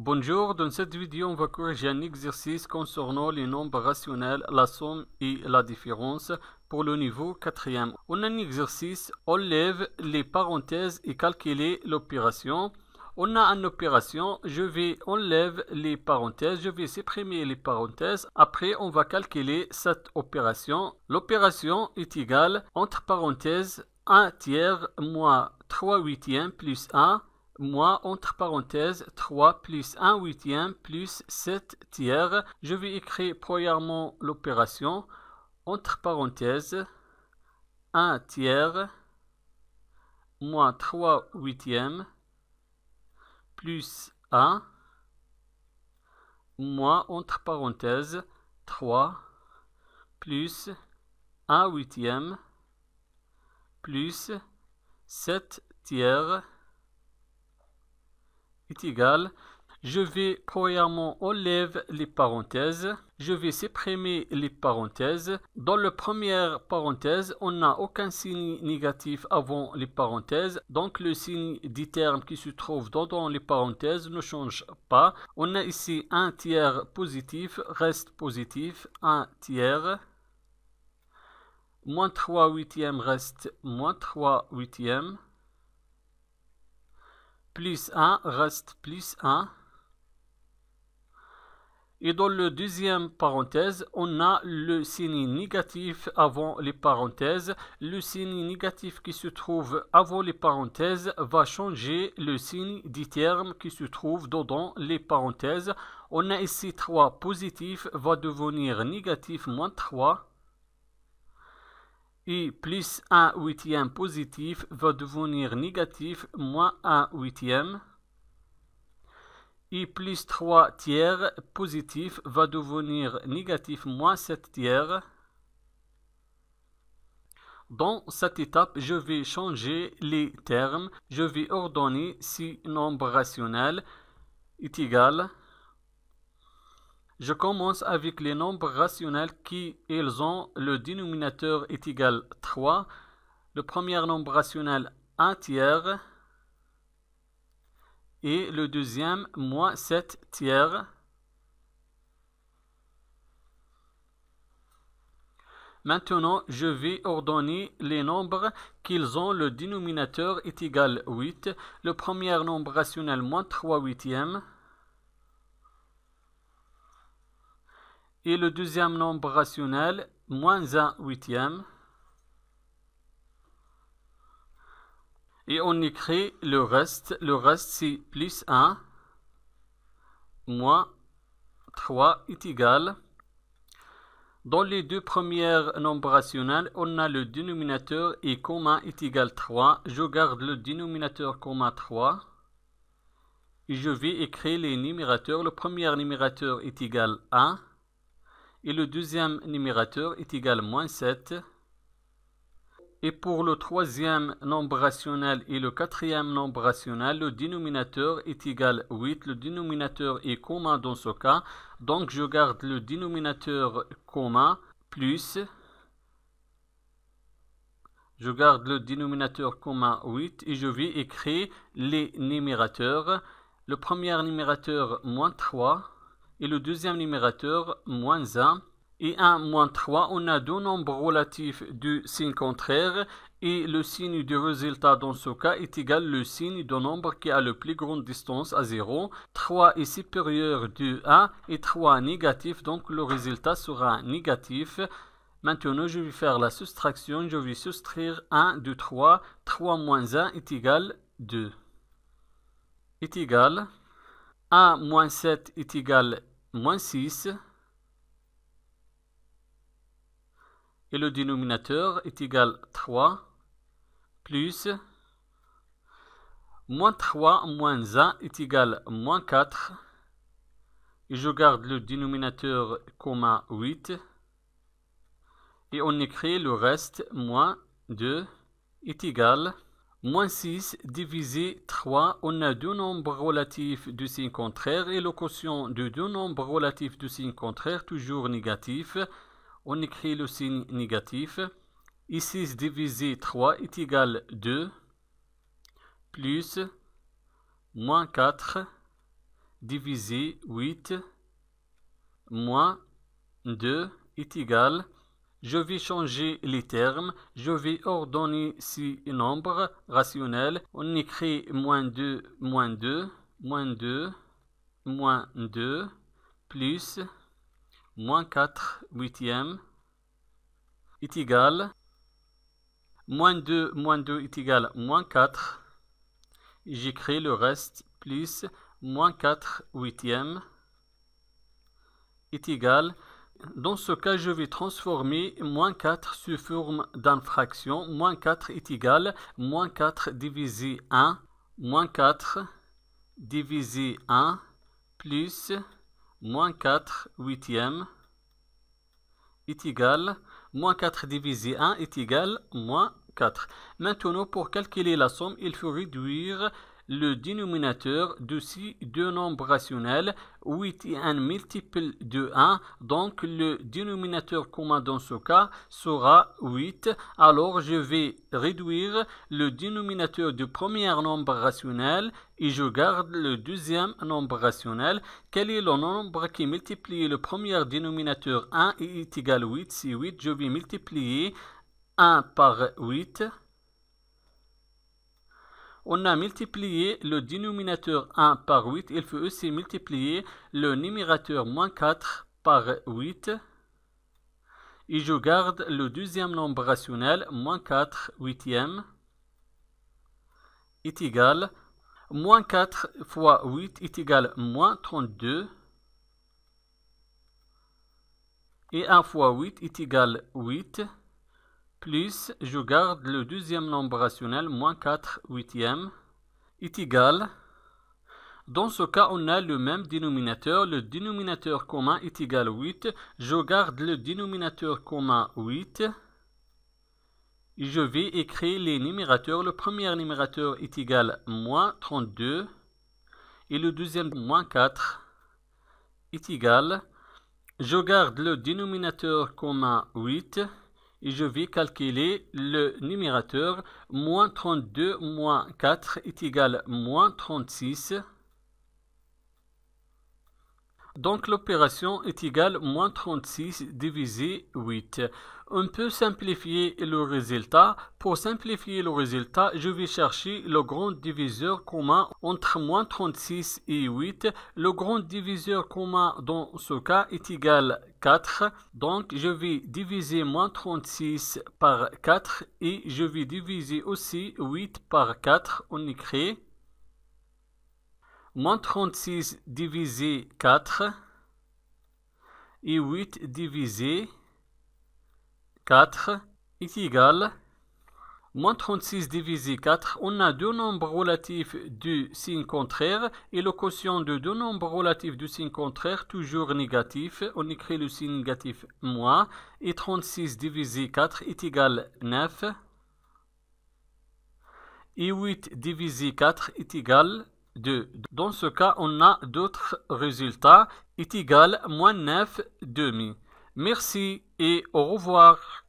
Bonjour, dans cette vidéo on va corriger un exercice concernant les nombres rationnels, la somme et la différence pour le niveau 4e. On a un exercice, on lève les parenthèses et calculer l'opération. On a une opération, je vais enlève les parenthèses, je vais supprimer les parenthèses. Après on va calculer cette opération. L'opération est égale, entre parenthèses, 1 tiers moins 3 huitièmes plus 1. Moins entre parenthèses 3 plus 1 huitième plus 7 tiers. Je vais écrire premièrement l'opération entre parenthèses 1 tiers moins 3 huitièmes plus 1 moins entre parenthèses 3 plus 1 huitième plus 7 tiers est égal. Je vais premièrement enlever les parenthèses. Je vais supprimer les parenthèses. Dans la première parenthèse, on n'a aucun signe négatif avant les parenthèses. Donc le signe du terme qui se trouve dans les parenthèses ne change pas. On a ici un tiers positif, reste positif, 1 tiers. Moins 3 huitièmes reste moins 3 huitièmes. Plus 1 reste plus 1. Et dans la deuxième parenthèse, on a le signe négatif avant les parenthèses. Le signe négatif qui se trouve avant les parenthèses va changer le signe du terme qui se trouve dans les parenthèses. On a ici 3 positif va devenir négatif moins 3. Et plus 1 huitième positif va devenir négatif moins 1 huitième. Et plus 3 tiers positif va devenir négatif moins 7 tiers. Dans cette étape, je vais changer les termes. Je vais ordonner si nombre rationnel est égal. Je commence avec les nombres rationnels qui ils ont le dénominateur est égal 3. Le premier nombre rationnel 1 tiers. Et le deuxième moins 7 tiers. Maintenant, je vais ordonner les nombres qu'ils ont le dénominateur est égal 8. Le premier nombre rationnel moins 3 huitièmes. Et le deuxième nombre rationnel, moins 1 huitième. Et on écrit le reste. Le reste, c'est plus 1, moins 3 est égal. Dans les deux premiers nombres rationnels, on a le dénominateur et commun est égal 3. Je garde le dénominateur commun 3. Et je vais écrire les numérateurs. Le premier numérateur est égal 1. Et le deuxième numérateur est égal moins 7. Et pour le troisième nombre rationnel et le quatrième nombre rationnel, le dénominateur est égal 8. Le dénominateur est commun dans ce cas. Donc je garde le dénominateur commun plus. Je garde le dénominateur commun 8 et je vais écrire les numérateurs. Le premier numérateur moins 3. Et le deuxième numérateur, moins 1. Et 1 moins 3, on a deux nombres relatifs du signe contraire. Et le signe du résultat dans ce cas est égal au signe du nombre qui a la plus grande distance à 0. 3 est supérieur de 1 et 3 négatif, donc le résultat sera négatif. Maintenant, je vais faire la soustraction. Je vais soustraire 1 de 3. 3 moins 1 est égal 2. Est égal 1 moins 7 est égal moins 6. Et le dénominateur est égal 3 plus moins 3 moins 1 est égal moins 4. Et je garde le dénominateur commun 8. Et on écrit le reste moins 2 est égal moins 6 divisé 3. On a deux nombres relatifs du signe contraire et le quotient de deux nombres relatifs du signe contraire toujours négatif. On écrit le signe négatif. Et 6 divisé 3 est égal 2 plus moins 4 divisé 8 moins 2 est égal. Je vais changer les termes. Je vais ordonner ces nombres rationnels. On écrit moins 2, moins 2, moins 2, moins 2, plus moins 4 huitièmes est égal. Moins 2 est égal moins 4. J'écris le reste plus moins 4 huitièmes est égal. Dans ce cas, je vais transformer moins 4 sous forme d'une fraction. Moins 4 est égal moins 4 divisé 1. Moins 4 divisé 1 plus moins 4 huitièmes est égal. Moins 4 divisé 1 est égal moins 4. Maintenant, pour calculer la somme, il faut réduire le dénominateur de ces deux nombres rationnels. 8 est un multiple de 1, donc le dénominateur commun dans ce cas sera 8. Alors je vais réduire le dénominateur du premier nombre rationnel et je garde le deuxième nombre rationnel. Quel est le nombre qui multiplie le premier dénominateur 1 et est égal à 8? C'est 8. Je vais multiplier 1 par 8. On a multiplié le dénominateur 1 par 8. Il faut aussi multiplier le numérateur moins 4 par 8. Et je garde le deuxième nombre rationnel, moins 4 huitièmes, est égal. Moins 4 fois 8 est égal à moins 32. Et 1 fois 8 est égal à 8. Plus, je garde le deuxième nombre rationnel, moins 4 huitièmes, est égal. Dans ce cas, on a le même dénominateur. Le dénominateur commun est égal à 8. Je garde le dénominateur commun 8. Et je vais écrire les numérateurs. Le premier numérateur est égal à moins 32. Et le deuxième, moins 4, est égal. Je garde le dénominateur commun 8. Et je vais calculer le numérateur. Moins 32 moins 4 est égal à moins 36. Donc l'opération est égale à moins 36 divisé 8. On peut simplifier le résultat. Pour simplifier le résultat, je vais chercher le grand diviseur commun entre moins 36 et 8. Le grand diviseur commun dans ce cas est égal à 4. Donc je vais diviser moins 36 par 4 et je vais diviser aussi 8 par 4. On écrit moins 36 divisé 4 et 8 divisé 4 est égal. Moins 36 divisé 4, on a deux nombres relatifs du signe contraire et le quotient de deux nombres relatifs du signe contraire toujours négatif. On écrit le signe négatif moins et 36 divisé 4 est égal à 9 et 8 divisé 4 est égal à 2. Dans ce cas, on a d'autres résultats est égal à moins 9 demi. Merci et au revoir.